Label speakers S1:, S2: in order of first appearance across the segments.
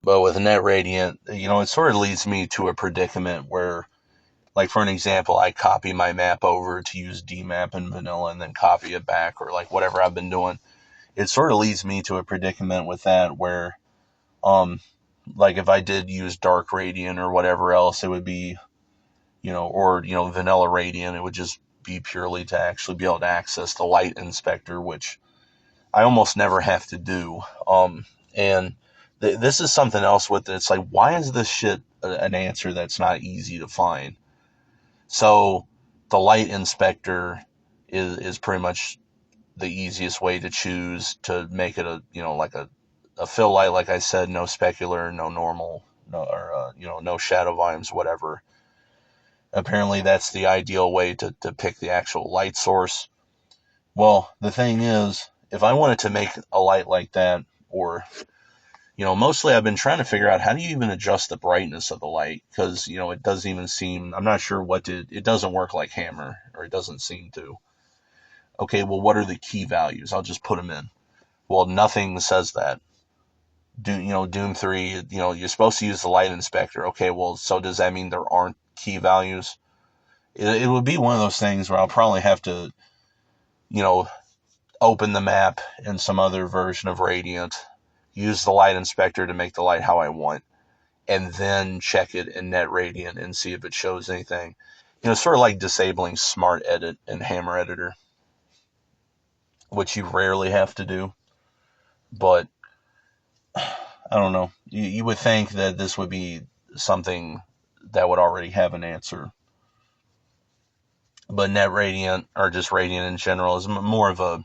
S1: But with netradiant, it sort of leads me to a predicament where, like for an example, I copy my map over to use DMAP in vanilla and then copy it back, or like whatever I've been doing. It sort of leads me to a predicament with that where, um, like if I did use dark radiant or whatever else, it would be, or vanilla radiant, it would just be purely to actually be able to access the light inspector, which I almost never have to do. And this is something else with it. It's like, why is this shit an answer that's not easy to find? So the light inspector is pretty much the easiest way to choose to make it like a fill light, like I said, no specular, no normal, no, or, no shadow volumes, whatever. Apparently that's the ideal way to pick the actual light source. Well, the thing is, if I wanted to make a light like that, or, mostly I've been trying to figure out how do you even adjust the brightness of the light, because, it doesn't even seem, I'm not sure it doesn't work like Hammer, or it doesn't seem to. Okay, well, what are the key values? I'll just put them in. Well, nothing says that. Doom 3, you're supposed to use the light inspector. Okay, well, so does that mean there aren't key values? It would be one of those things where I'll probably have to, you know, open the map in some other version of Radiant, use the light inspector to make the light how I want, and then check it in netradiant and see if it shows anything. Sort of like disabling smart edit in Hammer Editor, which you rarely have to do. But I don't know. You would think that this would be something that would already have an answer. But netradiant, or just radiant in general, is more of a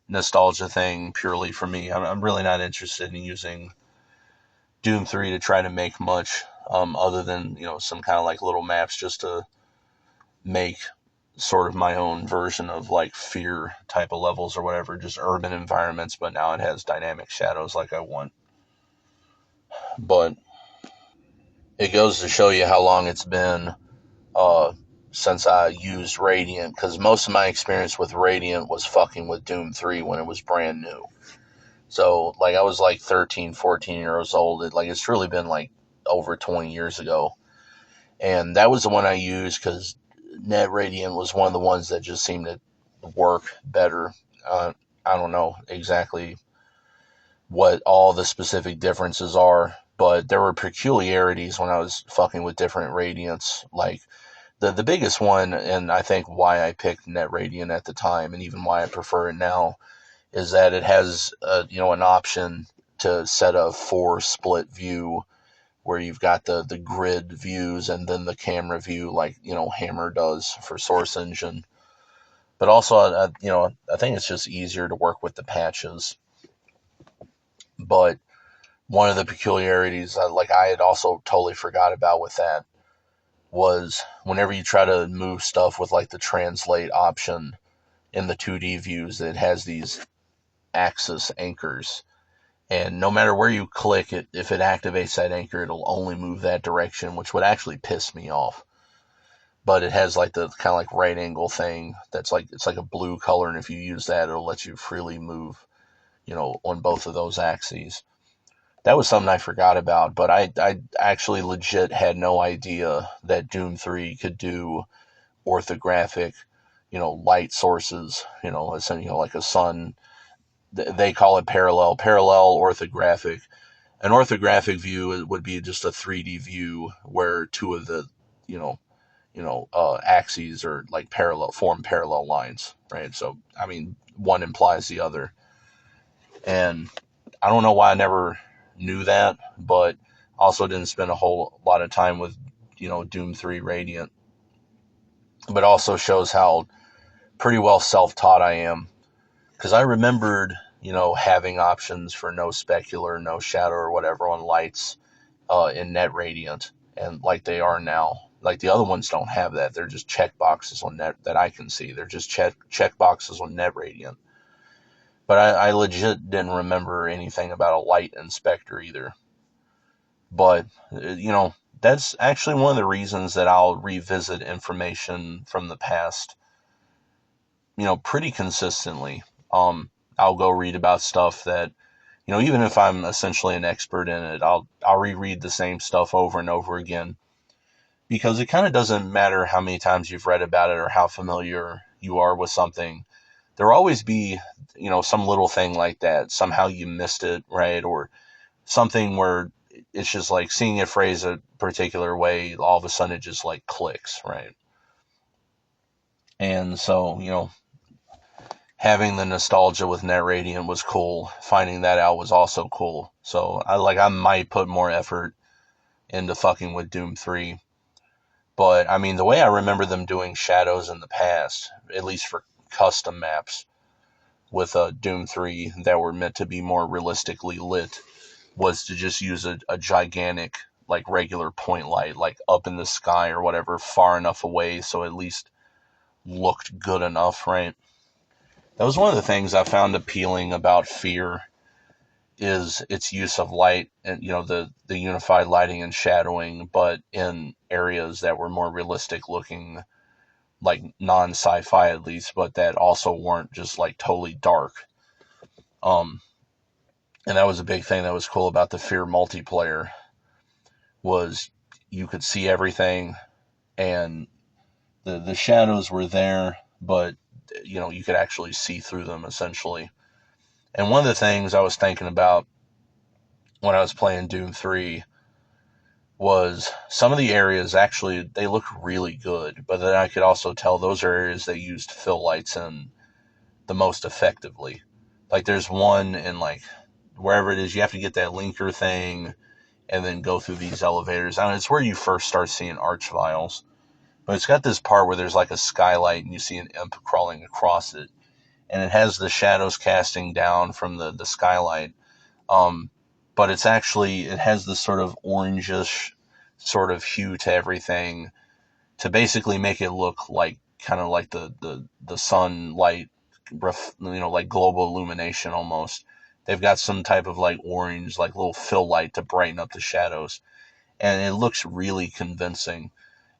S1: nostalgia thing purely for me. I'm really not interested in using Doom 3 to try to make much, other than, some kind of like little maps just to make sort of my own version of like fear type of levels or whatever, just urban environments, but now it has dynamic shadows like I want. But it goes to show you how long it's been uh, since I used Radiant, because most of my experience with Radiant was fucking with Doom 3 when it was brand new. So, like, I was like 13, 14 years old. It's really been like over 20 years ago. And that was the one I used because Net Radiant was one of the ones that just seemed to work better. I don't know exactly what all the specific differences are, but there were peculiarities when I was fucking with different Radiants. Like, the biggest one, and I think why I picked Net Radiant at the time, and even why I prefer it now, is that it has an option to set a 4 split view where you've got the grid views and then the camera view, like Hammer does for Source Engine. But also, I think it's just easier to work with the patches. But one of the peculiarities, like I had also totally forgot about with that, was whenever you try to move stuff with like the translate option in the 2D views, it has these axis anchors. And no matter where you click it, if it activates that anchor, it'll only move that direction, which would actually piss me off. But it has like the kind of like right angle thing that's like, it's like a blue color, and if you use that, it'll let you freely move, on both of those axes. That was something I forgot about, but I actually legit had no idea that Doom 3 could do orthographic, light sources, like a sun. They call it parallel orthographic. An orthographic view would be just a 3D view where two of the, you know, axes are like form parallel lines, right? So, I mean, one implies the other. And I don't know why I never knew that, but also didn't spend a whole lot of time with, Doom 3 Radiant. But also shows how pretty well self-taught I am. Because I remembered, having options for no specular, no shadow, or whatever on lights in Net Radiant, and like they are now. Like the other ones don't have that. They're just check boxes on Net that I can see. They're just check boxes on Net Radiant. But I legit didn't remember anything about a light inspector either. But that's actually one of the reasons that I'll revisit information from the past, pretty consistently. I'll go read about stuff that even if I'm essentially an expert in it, I'll reread the same stuff over and over again, because it kind of doesn't matter how many times you've read about it or how familiar you are with something. There'll always be, some little thing like that. Somehow you missed it, right? Or something where it's just like seeing it phrased a particular way, all of a sudden it just like clicks, right? And so, having the nostalgia with netradiant was cool. Finding that out was also cool. So I might put more effort into fucking with Doom 3. But I mean, the way I remember them doing shadows in the past, at least for custom maps with Doom 3 that were meant to be more realistically lit, was to just use a gigantic, like, regular point light, like up in the sky or whatever, far enough away so at least looked good enough, right? That was one of the things I found appealing about Fear, is its use of light and, the unified lighting and shadowing, but in areas that were more realistic looking, like non-sci-fi at least, but that also weren't just like totally dark. Um, and that was a big thing that was cool about the Fear multiplayer, was you could see everything, and the shadows were there, but you could actually see through them essentially. And one of the things I was thinking about when I was playing Doom 3 was some of the areas actually they look really good, but then I could also tell those are areas they used fill lights in the most effectively. Like there's one in like wherever it is, you have to get that linker thing and then go through these elevators. I mean, it's where you first start seeing arch vials. But it's got this part where there's like a skylight and you see an imp crawling across it. And it has the shadows casting down from the skylight. Um, but it has this sort of orangish sort of hue to everything to basically make it look like kind of like the sunlight, like global illumination almost. They've got some type of like orange, like little fill light to brighten up the shadows. And it looks really convincing.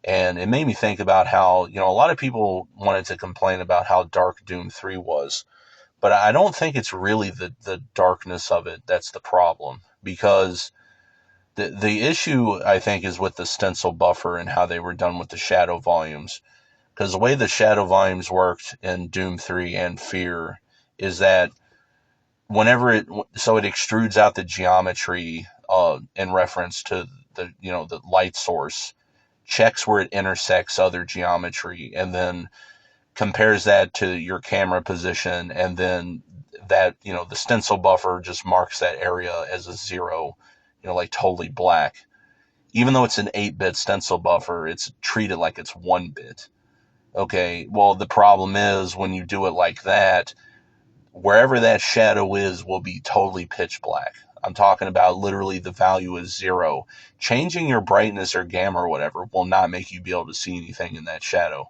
S1: And it made me think about how, a lot of people wanted to complain about how dark Doom 3 was. But I don't think it's really the darkness of it that's the problem. Because the issue, I think, is with the stencil buffer and how they were done with the shadow volumes. Because the way the shadow volumes worked in Doom 3 and Fear is that whenever it extrudes out the geometry in reference to the light source, checks where it intersects other geometry, and then compares that to your camera position, and then that, the stencil buffer just marks that area as a 0, like totally black. Even though it's an 8-bit stencil buffer, it's treated like it's 1-bit. Okay, well, the problem is when you do it like that, wherever that shadow is will be totally pitch black. I'm talking about literally the value is 0. Changing your brightness or gamma or whatever will not make you be able to see anything in that shadow.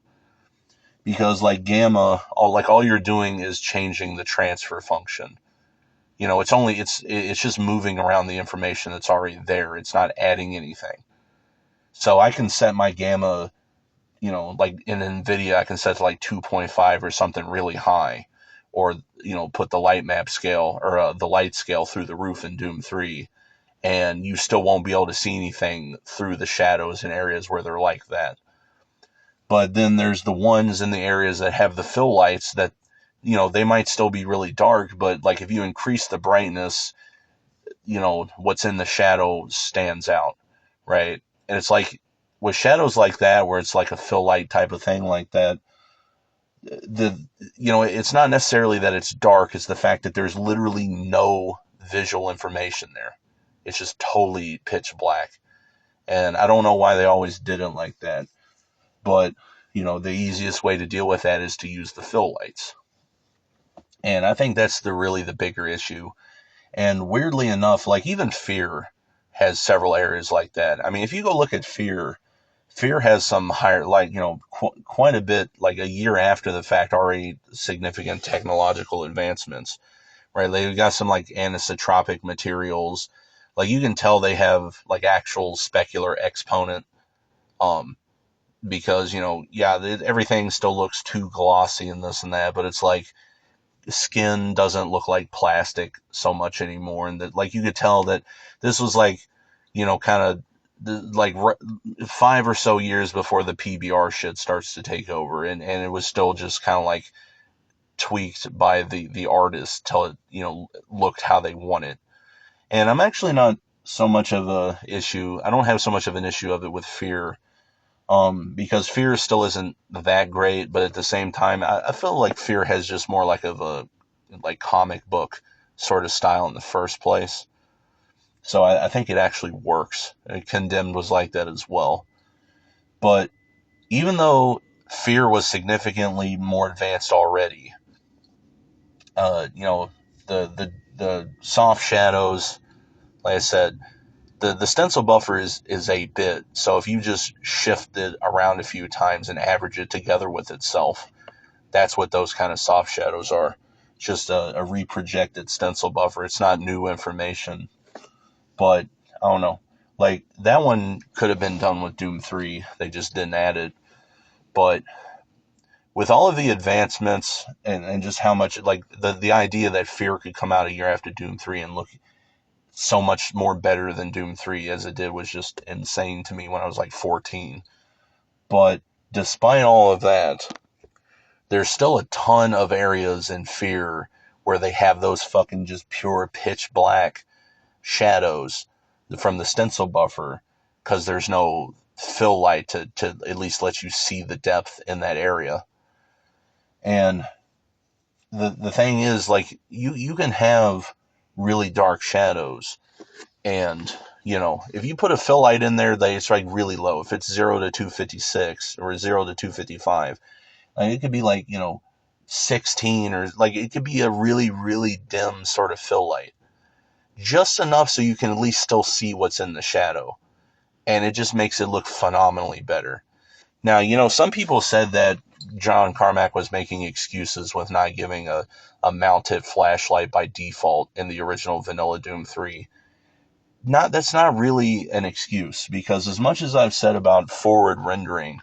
S1: Because like gamma, all you're doing is changing the transfer function. It's just moving around the information that's already there. It's not adding anything. So I can set my gamma, like in NVIDIA, I can set to like 2.5 or something really high, or put the light map scale or the light scale through the roof in Doom 3, and you still won't be able to see anything through the shadows in areas where they're like that. But then there's the ones in the areas that have the fill lights that, they might still be really dark, but like if you increase the brightness, what's in the shadow stands out, right? And it's like with shadows like that, where it's like a fill light type of thing like that, it's not necessarily that it's dark, it's the fact that there's literally no visual information there. It's just totally pitch black. And I don't know why they always did it like that. But, the easiest way to deal with that is to use the fill lights. And I think that's really the bigger issue. And weirdly enough, like even Fear has several areas like that. I mean, if you go look at Fear has some higher, like, quite a bit, like a year after the fact, already significant technological advancements, right? They've got some like anisotropic materials. Like you can tell they have like actual specular exponent, um, because, yeah, everything still looks too glossy and this and that, but it's like skin doesn't look like plastic so much anymore, and that like you could tell that this was like, kind of like 5 or so years before the PBR shit starts to take over, and it was still just kind of like tweaked by the artist till it looked how they want it. And I'm actually not so much of a issue. I don't have so much of an issue of it with Fear, because Fear still isn't that great, but at the same time, I feel like Fear has just more like of a like comic book sort of style in the first place. So I think it actually works. Condemned was like that as well. But even though Fear was significantly more advanced already, you know, the soft shadows, like I said, the stencil buffer is 8-bit. So if you just shift it around a few times and average it together with itself, that's what those kind of soft shadows are. Just a reprojected stencil buffer. It's not new information, but I don't know. Like that one could have been done with Doom 3. They just didn't add it. But with all of the advancements and just how much like the idea that Fear could come out a year after Doom 3 and look so much more better than Doom 3 as it did was just insane to me when I was like 14. But despite all of that, there's still a ton of areas in Fear where they have those fucking just pure pitch black shadows from the stencil buffer because there's no fill light to at least let you see the depth in that area. And the thing is, like, you can have really dark shadows, and if you put a fill light in there, it's like really low. If it's 0 to 256 or 0 to 255, like it could be like 16, or like it could be a really really dim sort of fill light, just enough so you can at least still see what's in the shadow, and it just makes it look phenomenally better. Now, some people said that John Carmack was making excuses with not giving a mounted flashlight by default in the original Vanilla Doom 3. That's not really an excuse, because as much as I've said about forward rendering,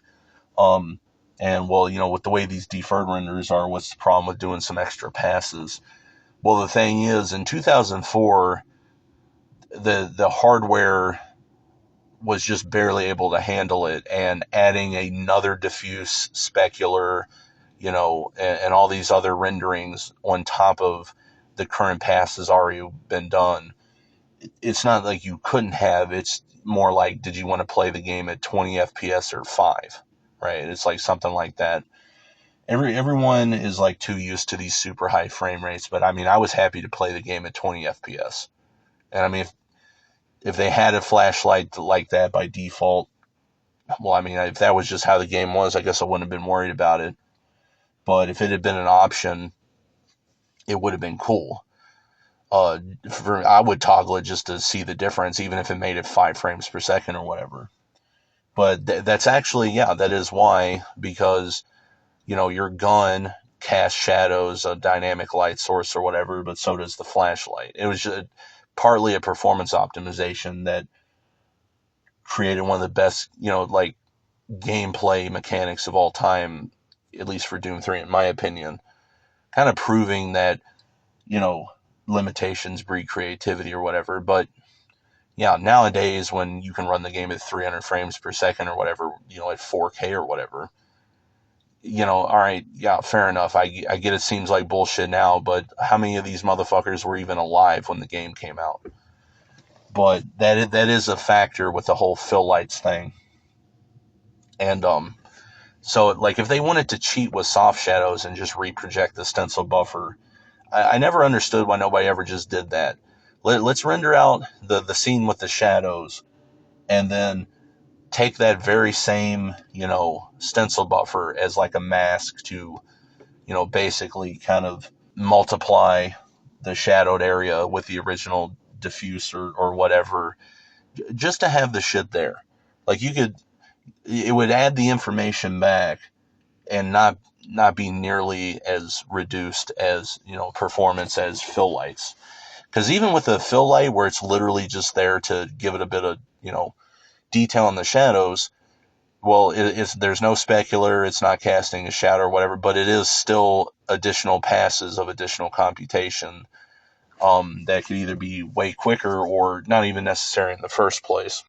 S1: um, and well, with the way these deferred renders are, what's the problem with doing some extra passes? Well, the thing is, in 2004, the hardware was just barely able to handle it, and adding another diffuse specular, and all these other renderings on top of the current pass has already been done. It's not like you couldn't have. It's more like, did you want to play the game at 20 FPS or 5? Right? It's like something like that. Everyone is like too used to these super high frame rates, but I mean, I was happy to play the game at 20 FPS. And I mean, if they had a flashlight like that by default, well, I mean, if that was just how the game was, I guess I wouldn't have been worried about it. But if it had been an option, it would have been cool. I would toggle it just to see the difference, even if it made it 5 frames per second or whatever. But that's actually, yeah, that is why, because, your gun casts shadows, a dynamic light source or whatever, but so does the flashlight. It was just partly a performance optimization that created one of the best, like gameplay mechanics of all time, at least for Doom 3, in my opinion. Kind of proving that, you know, limitations breed creativity or whatever. But yeah, nowadays when you can run the game at 300 frames per second or whatever, at 4K or whatever, all right, yeah, fair enough. I get it seems like bullshit now, but how many of these motherfuckers were even alive when the game came out? But that is a factor with the whole fill lights thing. And so like if they wanted to cheat with soft shadows and just reproject the stencil buffer, I never understood why nobody ever just did that. Let's render out the scene with the shadows, and then take that very same, stencil buffer as like a mask to, basically kind of multiply the shadowed area with the original diffuse or whatever, just to have the shit there. Like it would add the information back and not be nearly as reduced as, performance as fill lights. Because even with a fill light where it's literally just there to give it a bit of, detail in the shadows, well, there's no specular, it's not casting a shadow or whatever, but it is still additional passes of additional computation that could either be way quicker or not even necessary in the first place.